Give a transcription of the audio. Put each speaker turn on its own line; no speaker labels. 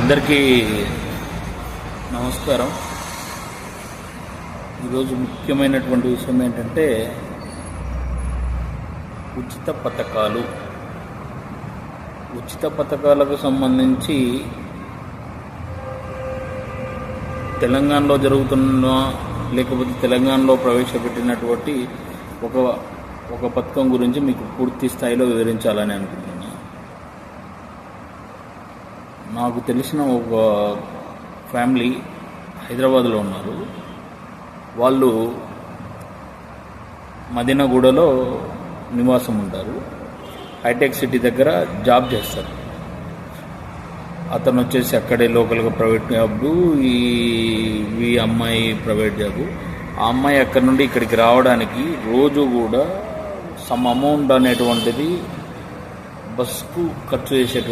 అందరికీ నమస్కారం. ఈరోజు ముఖ్యమైనటువంటి విషయం ఏంటంటే ఉచిత పథకాలకు సంబంధించి తెలంగాణలో జరుగుతున్న లేకపోతే తెలంగాణలో ప్రవేశపెట్టినటువంటి ఒక పథకం గురించి మీకు పూర్తి స్థాయిలో వివరించాలని అనుకుంటున్నాను. నాకు తెలిసిన ఒక ఫ్యామిలీ హైదరాబాద్లో ఉన్నారు. వాళ్ళు మదీనాగూడలో నివాసం ఉంటారు. హైటెక్ సిటీ దగ్గర జాబ్ చేస్తారు. అతను వచ్చేసి అక్కడే లోకల్గా ప్రైవేట్ జాబ్, ఈ అమ్మాయి ప్రైవేట్ జాబ్. ఆ అమ్మాయి అక్కడి నుండి ఇక్కడికి రావడానికి రోజు కూడా సమ్ అమౌంట్ అనేటువంటిది బస్కు ఖర్చు చేసేటువంటి